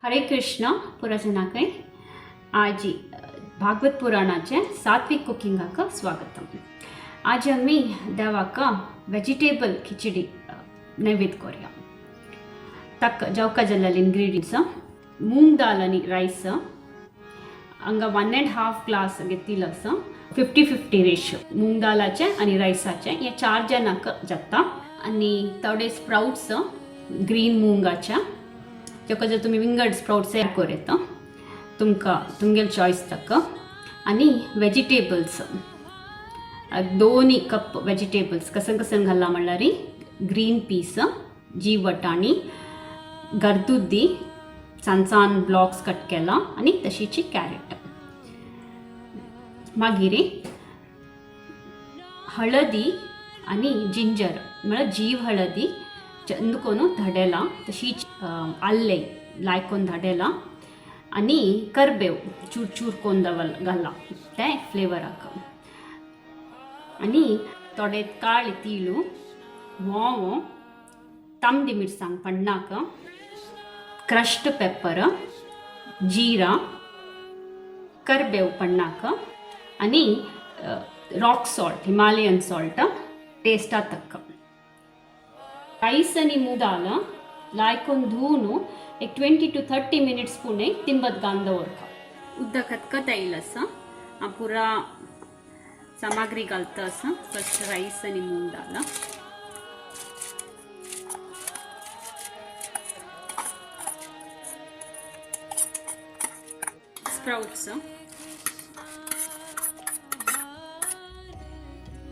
हरे कृष्ण पुरजनाकै आज भागवत पुराणाचे सात्विक कुकिंगाक स्वागतम। आज आम्ही देवाक वेजिटेबल खिचडी नैवेद्य करूया। तक जवका जल्लेले इंग्रेडियंट्स मूंग दाल आणि राईस हांगा 1.5 ग्लास घेतिलास 50-50 रेशियो मूंग दालाचे आणि राईसाचे हे 4 जणांक जाता। आणि थोडे स्प्राउट्स ग्रीन मूंगाच्या जेका जर तुम्ही विंगड स्प्राउट्स तयार करेता तुमगेल चॉईस तक। आणि वेजिटेबल्स 2 कप वेजिटेबल्स कसन घालला म्हणल्यार ग्रीन पीस जी वटाणी गर्दुद्दी सान ब्लॉक्स कट केला आणि तशीची कॅरेट मागीर हळदी आणि जिंजर म्हळ्यार जीव हळदी चंदकोन धाडेला तशीच आल्ले लायकोन धाडेला आणि करबेव चूर चूर कोन घाला ते फ्लेवराक। आणि थोडे काळे तीळू वोंव तमदी मिरसांग पण्णाक क्रश्ड पेपर जीरा करबेव पण्णाक आणि रॉक सॉल्ट हिमालयन सॉल्ट टेस्टा तक। राईस आणि मूग दाल लायकोन धुवन एक 20 to 30 मिनिट्स पुणे तिंबत गांदवरका उद्दा खतखत येईल असं पुरा सामग्री घालता असं। फर्स्ट राईस आणि मूग दाल स्प्राउट्स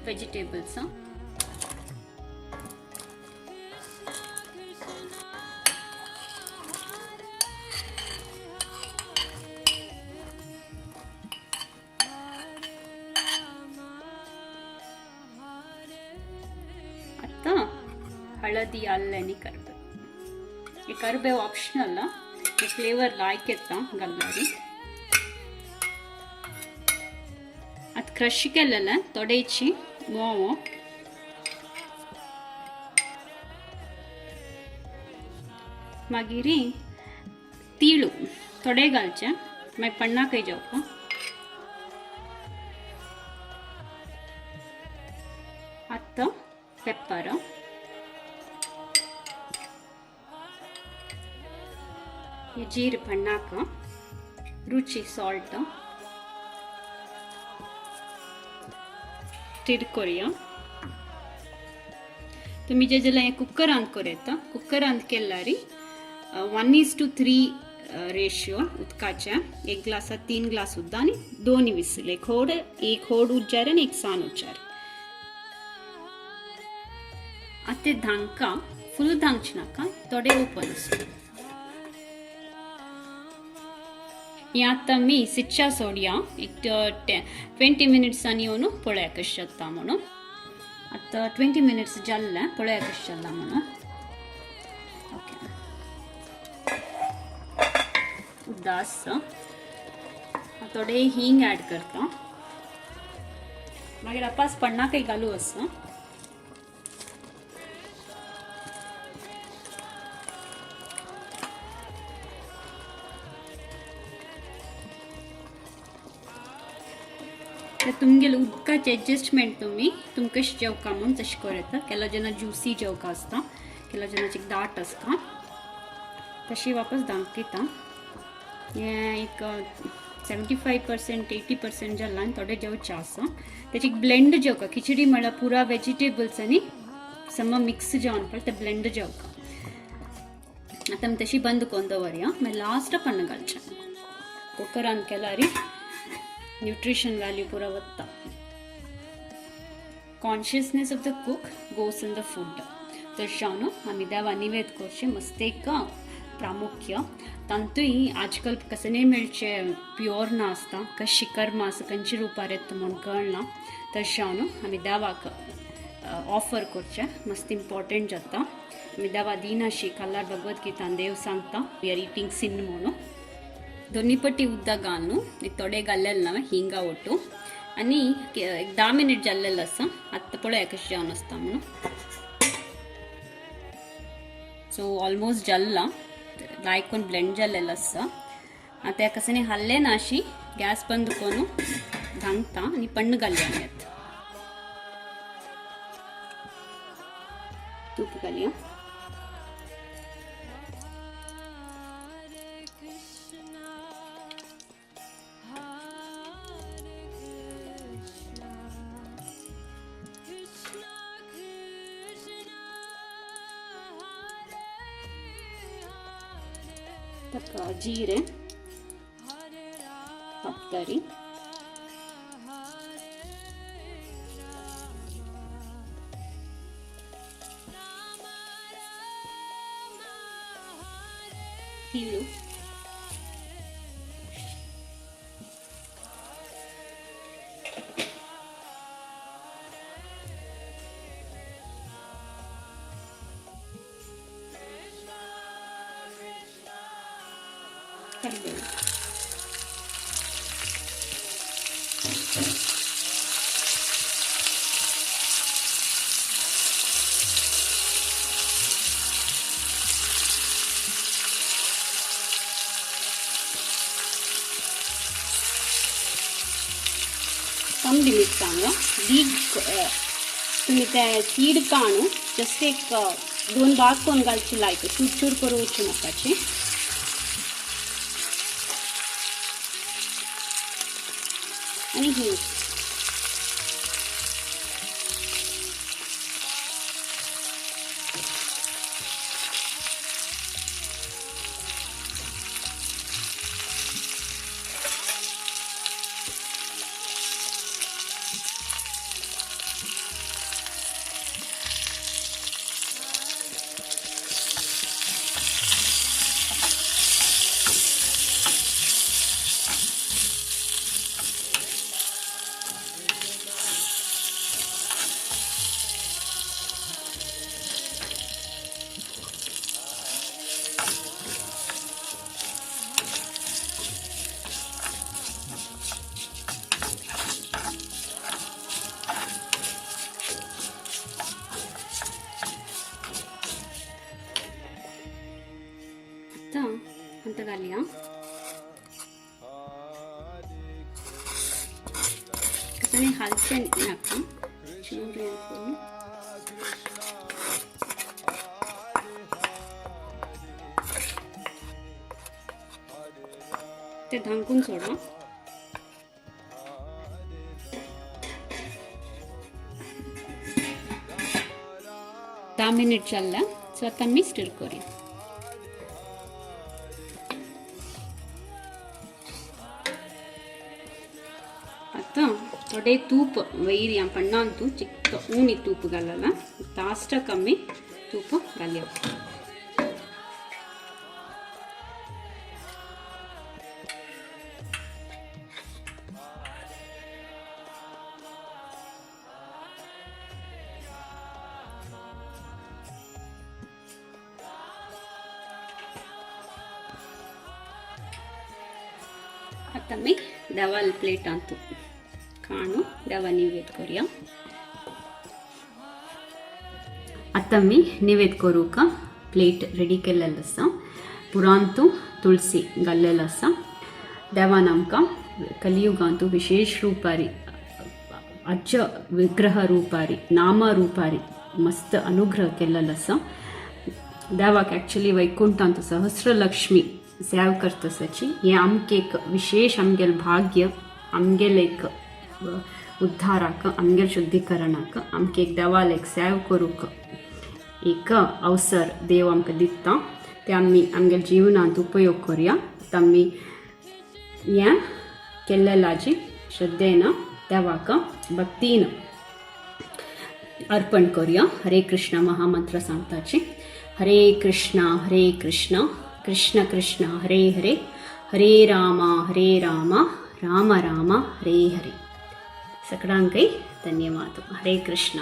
वेजिटेबल्स हळदी अल्ले करबेव करबेव ऑप्शनल फ्लेवर लायकेता घालणारी ಅದು ಕ್ರಶ್ केलेले ತೊಡೆಚಿ वोंव मागीर तीळू थोडे घालचे मागीर पण्णाकय जावपा आत्ता पेपर जीर पण्णाक रुची सॉल्ट तिरकोरिया तुम्ही जे कुकरांत करेता कुकरांत केल्यार 1:3 रेशियो उदकाचे 1 ग्लासात 3 ग्लास उदक आणि 2 विसल एक होड उज्जार आणि एक सान उज्जार। आता धांका फुल धांकचे नाका थोडे ओपन आता मी सिच्चा सोडया एक 20 मिनिट्स आणि येऊन पळया कशें जाता म्हणून। आता 20 मिनिट्स जाल्ले पळया कशें जाला म्हणून। ओके उदास थोडे हिंग ऍड करता मागीर आपास पण्णाकय घालू असं। तुमगेल उदकाचे एडजस्टमेंट तुम कशें जेवका म्हणून तशें करता। केला जेन्ना ज्युसी जेवका आसता केला जेन्नाची दाट आसता तशी वापस दांकता। हें एक 75% 80% जालां आनी थोडे जेवचे आसा तेची ब्लेंड जेवका खिचडी म्हळ्यार पुरा वेजिटेबल्स आनी सम मिक्स जेवण पळय ते ब्लेंड जेवका। आतां आमी तशी बंद करून दवरया मागीर लास्ट पण्ण घालचें कुकरान केल्यार न्यूट्रिशन वैल्यू पूरा वत्ता। Consciousness of the cook goes in the food तशें आमी देवा निवेद करचे मस्त एक प्रामुख्य तांतूय आजकाल कसने मेळचे प्युअर ना आसता कशी कर्म आसा खंयची रुपार येता म्हूण कळना तशें आमी देवाक ऑफर करचे मस्त इम्पॉर्टंट जाता। आमी देवा दिनाशी कल्लार भगवद्गीतान देव सांगता वी आर इटिंग सिन म्हणून। दोन्ही पट्टी उदक घालून एक थोडे घाल्लेले ना हिंगा ओटू आणि एक 10 मिनिट जाल्लेलं असं। आत्ता पळया कशें जेवण आसता म्हणून। सो ऑलमोस्ट जाल्ला लायकून ब्लेंड जाल्लेलो आसा. आता हेका कसं हल्ले ना अशी गॅस बंद करून घालता आणि पण्ण घालया यात. तूप घालया. तका जीरे पत्तरी तीळू ಕರಿಬೇವು कम लिमिट सांगा बीग तुम्ही त्या सीड काढू जस्ट एक 2 भाग कोण घालची लायक चूर करू नकाचे. आणि हिंग ಅಂತ घालूया. कसं हलचे नाका चूर ते धांकून सोडा. 10 मिनिट चालला सो आता मी स्टर करूया. आता थोडे तूप वैर या पण्णांतू चिक्क ऊनी तूप घालायला लास्ट कमी तूप घालूया. आता मी देवाल प्लेट आणतो काणू देवा निवेद करूया. आता मी निवेद करू का प्लेट रेडी केलेलं आसा. पुरांतू तुळसी घाल्लेलो आसा. देवान आमकां कलियुगांतू विशेष रुपारी अज्ज विग्रह रुपारी नाम रुपारी मस्त अनुग्रह केलेलो आसा. देवाक एक्चुअली वैकुंठांत सहस्रलक्ष्मी सेव करतसाची हे आमके एक विशेष आमगेल भाग्य आमगेल एक उद्धाराक आमगेल शुद्धीकरणाक आमके एक देवाल एक सेव करूक एक अवसर देव आमकां दिता. ते आमी आमगेल जिवनांत उपयोग करूया. आमी हें केल्लेलाची श्रद्धेन देवाक भक्तीन अर्पण करूया. हरे कृष्ण महामंत्र सांगताची. हरे कृष्ण कृष्ण कृष्ण हरे हरे हरे राम राम राम हरे हरे. सगळ्यांकय धन्यवाद. हरे कृष्ण.